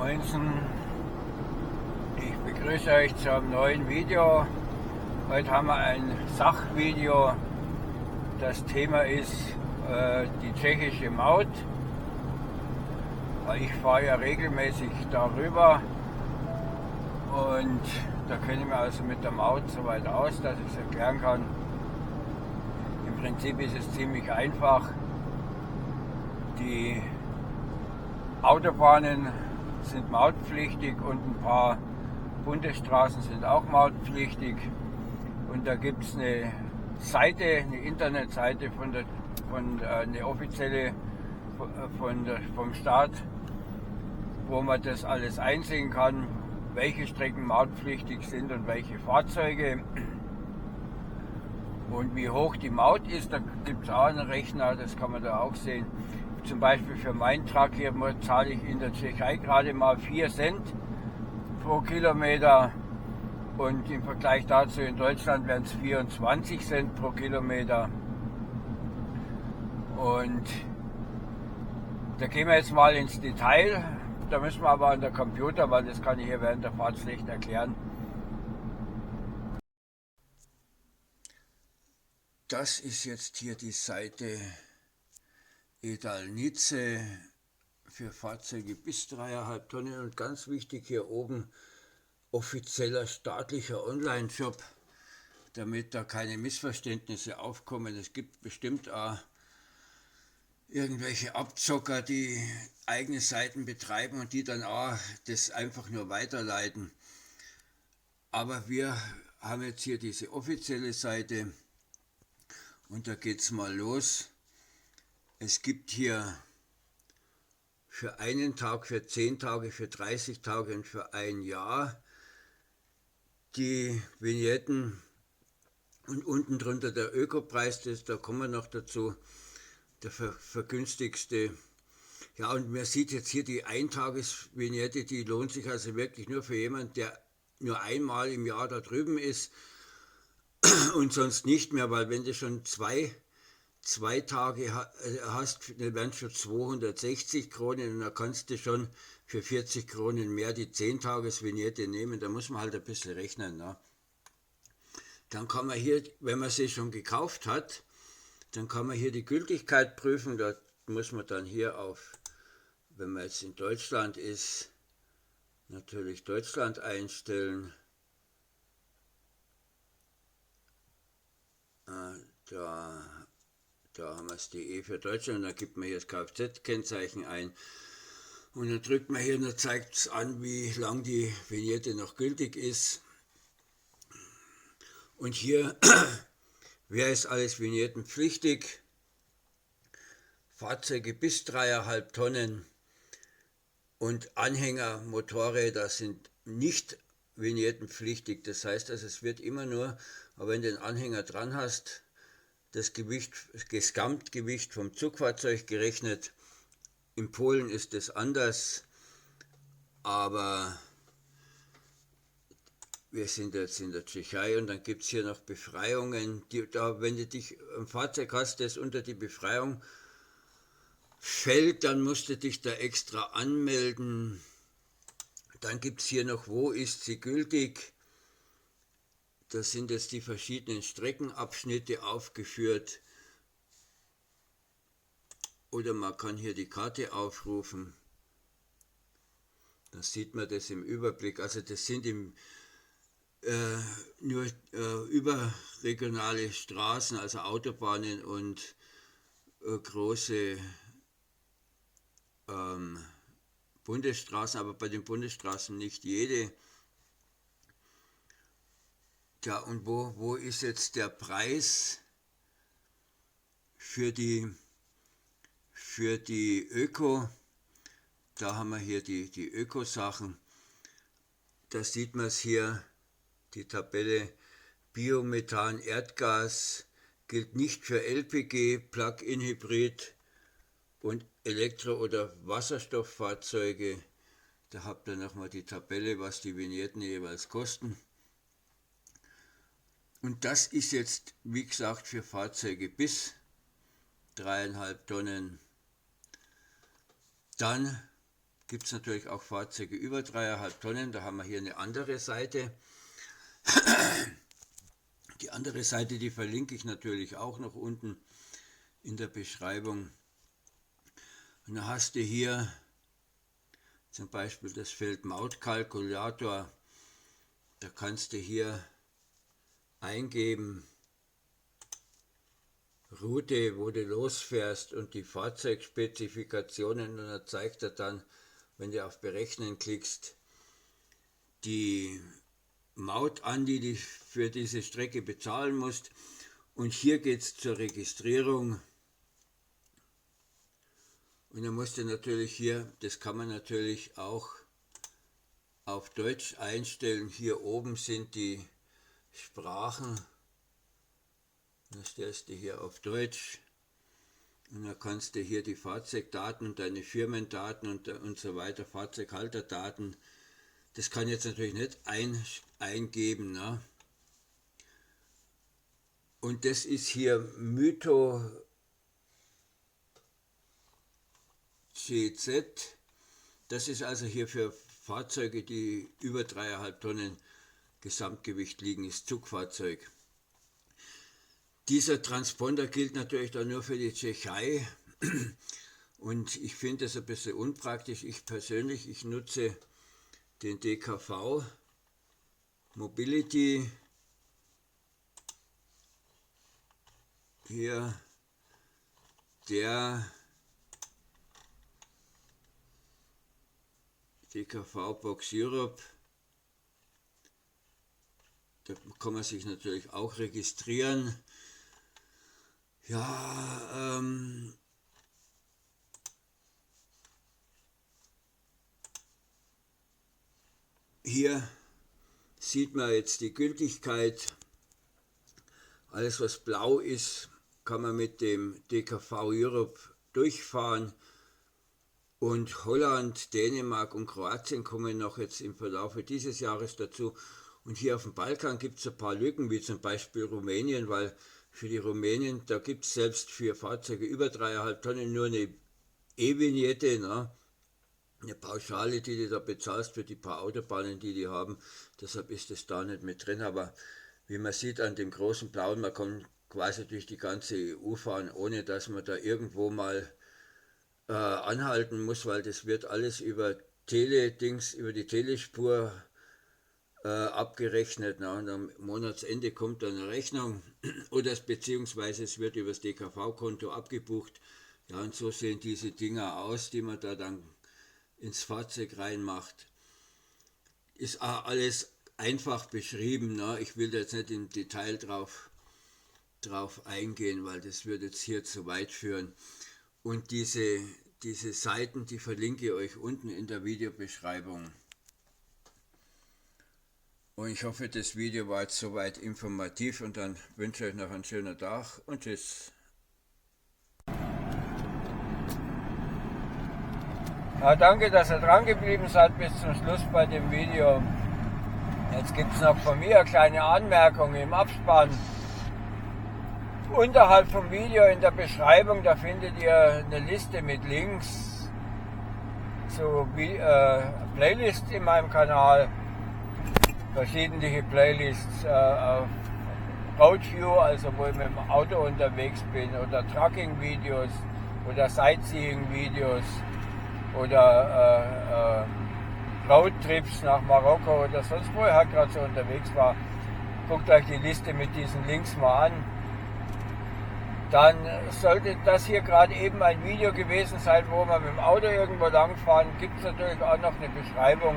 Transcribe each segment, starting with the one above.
Moinsen, ich begrüße euch zu einem neuen Video. Heute haben wir ein Sachvideo. Das Thema ist die tschechische Maut. Ich fahre ja regelmäßig darüber und da kenne ich mich also mit der Maut so weit aus, dass ich es erklären kann. Im Prinzip ist es ziemlich einfach. Die Autobahnen sind mautpflichtig und ein paar Bundesstraßen sind auch mautpflichtig. Und da gibt es eine Seite, eine Internetseite eine offizielle vom Staat, wo man das alles einsehen kann, welche Strecken mautpflichtig sind und welche Fahrzeuge. Und wie hoch die Maut ist, da gibt es auch einen Rechner, das kann man da auch sehen. Zum Beispiel für meinen Truck hier zahle ich in der Tschechei gerade mal 4 Cent pro Kilometer und im Vergleich dazu in Deutschland wären es 24 Cent pro Kilometer. Und da gehen wir jetzt mal ins Detail. Da müssen wir aber an der Computer, weil das kann ich hier während der Fahrt schlecht erklären. Das ist jetzt hier die Seite Edalnice für Fahrzeuge bis 3,5 Tonnen und ganz wichtig hier oben offizieller staatlicher Online-Shop, damit da keine Missverständnisse aufkommen. Es gibt bestimmt auch irgendwelche Abzocker, die eigene Seiten betreiben und die dann auch das einfach nur weiterleiten. Aber wir haben jetzt hier diese offizielle Seite und da geht's mal los. Es gibt hier für einen Tag, für 10 Tage, für 30 Tage und für ein Jahr die Vignetten und unten drunter der Ökopreis, da kommen wir noch dazu, der vergünstigste. Ja, und man sieht jetzt hier die Eintagesvignette, die lohnt sich also wirklich nur für jemanden, der nur einmal im Jahr da drüben ist und sonst nicht mehr, weil wenn du schon zwei Tage hast, dann wären es schon 260 Kronen und da kannst du schon für 40 Kronen mehr die 10-Tages-Vignette nehmen. Da muss man halt ein bisschen rechnen. Ne? Dann kann man hier, wenn man sie schon gekauft hat, dann kann man hier die Gültigkeit prüfen. Da muss man dann hier auf, wenn man jetzt in Deutschland ist, natürlich Deutschland einstellen. Da haben wir das DE für Deutschland und dann gibt man hier das Kfz-Kennzeichen ein und dann drückt man hier und dann zeigt es an, wie lang die Vignette noch gültig ist. Und hier, wer ist alles vignettenpflichtig? Fahrzeuge bis 3,5 Tonnen und Anhänger, Motorräder sind nicht vignettenpflichtig. Das heißt, also es wird immer nur, aber wenn du den Anhänger dran hast, das Gesamtgewicht vom Zugfahrzeug gerechnet. In Polen ist es anders, aber wir sind jetzt in der Tschechei und dann gibt es hier noch Befreiungen. Wenn du dich ein Fahrzeug hast, das unter die Befreiung fällt, dann musst du dich da extra anmelden. Dann gibt es hier noch, wo ist sie gültig? Das sind jetzt die verschiedenen Streckenabschnitte aufgeführt. Oder man kann hier die Karte aufrufen. Da sieht man das im Überblick. Also das sind nur überregionale Straßen, also Autobahnen und große Bundesstraßen, aber bei den Bundesstraßen nicht jede. Ja, und wo ist jetzt der Preis für die Öko? Da haben wir hier die Öko-Sachen. Da sieht man es hier, die Tabelle Biomethan, Erdgas gilt nicht für LPG, Plug-in-Hybrid und Elektro- oder Wasserstofffahrzeuge. Da habt ihr nochmal die Tabelle, was die Vignetten jeweils kosten. Und das ist jetzt, wie gesagt, für Fahrzeuge bis 3,5 Tonnen. Dann gibt es natürlich auch Fahrzeuge über 3,5 Tonnen. Da haben wir hier eine andere Seite. Die andere Seite, die verlinke ich natürlich auch noch unten in der Beschreibung. Und dann hast du hier zum Beispiel das Feld Mautkalkulator. Da kannst du hier eingeben, Route, wo du losfährst und die Fahrzeugspezifikationen, und dann zeigt er dann, wenn du auf Berechnen klickst, die Maut an, die du für diese Strecke bezahlen musst. Und hier geht es zur Registrierung. Und dann musst du natürlich hier, das kann man natürlich auch auf Deutsch einstellen. Hier oben sind die Sprachen. Dann stellst du hier auf Deutsch und dann kannst du hier die Fahrzeugdaten und deine Firmendaten und so weiter, Fahrzeughalterdaten, das kann jetzt natürlich nicht eingeben. Ne? Und das ist hier Mytho CZ, das ist also hier für Fahrzeuge, die über 3,5 Tonnen Gesamtgewicht liegen, ist Zugfahrzeug. Dieser Transponder gilt natürlich dann nur für die Tschechei und ich finde das ein bisschen unpraktisch. Ich persönlich, ich nutze den DKV Mobility. Hier der DKV Box Europe. Da kann man sich natürlich auch registrieren. Ja, hier sieht man jetzt die Gültigkeit. Alles was blau ist, kann man mit dem DKV Europe durchfahren. Und Holland, Dänemark und Kroatien kommen noch jetzt im Verlauf dieses Jahres dazu. Und hier auf dem Balkan gibt es ein paar Lücken, wie zum Beispiel Rumänien, weil für die Rumänien, da gibt es selbst für Fahrzeuge über 3,5 Tonnen nur eine E-Vignette, ne? Eine Pauschale, die du da bezahlst für die paar Autobahnen, die haben. Deshalb ist es da nicht mit drin. Aber wie man sieht an dem großen Blauen, man kann quasi durch die ganze EU fahren, ohne dass man da irgendwo mal anhalten muss, weil das wird alles über über die Telespur abgerechnet. Na, und am Monatsende kommt dann eine Rechnung oder beziehungsweise es wird über das DKV-Konto abgebucht. Ja, und so sehen diese Dinger aus, die man da dann ins Fahrzeug reinmacht. Ist alles einfach beschrieben. Ne? Ich will da jetzt nicht im Detail drauf eingehen, weil das würde jetzt hier zu weit führen. Und diese Seiten, die verlinke ich euch unten in der Videobeschreibung. Und ich hoffe, das Video war jetzt soweit informativ und dann wünsche ich euch noch einen schönen Tag und tschüss. Ja, danke, dass ihr dran geblieben seid bis zum Schluss bei dem Video. Jetzt gibt es noch von mir eine kleine Anmerkung im Abspann. Unterhalb vom Video in der Beschreibung, da findet ihr eine Liste mit Links zu Playlists in meinem Kanal. Verschiedene Playlists auf Roadview, also wo ich mit dem Auto unterwegs bin, oder Trucking-Videos oder Sightseeing-Videos oder Roadtrips nach Marokko oder sonst wo ich halt gerade so unterwegs war. Guckt euch die Liste mit diesen Links mal an. Dann sollte das hier gerade eben ein Video gewesen sein, wo man mit dem Auto irgendwo langfahren. Gibt es natürlich auch noch eine Beschreibung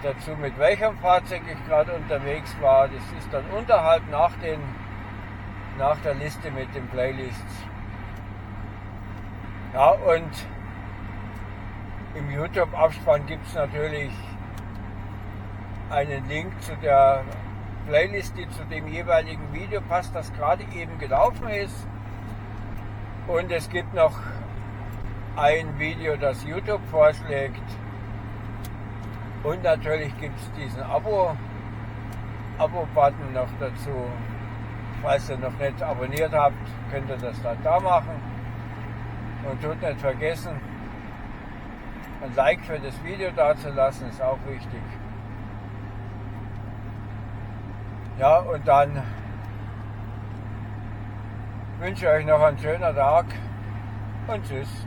dazu, mit welchem Fahrzeug ich gerade unterwegs war. Das ist dann unterhalb nach der Liste mit den Playlists. Ja, und im YouTube-Abspann gibt es natürlich einen Link zu der Playlist, die zu dem jeweiligen Video passt, das gerade eben gelaufen ist. Und es gibt noch ein Video, das YouTube vorschlägt. Und natürlich gibt es diesen Abo-Button noch dazu. Falls ihr noch nicht abonniert habt, könnt ihr das dann da machen. Und tut nicht vergessen, ein Like für das Video dazulassen, ist auch wichtig. Ja, und dann wünsche ich euch noch einen schönen Tag und tschüss.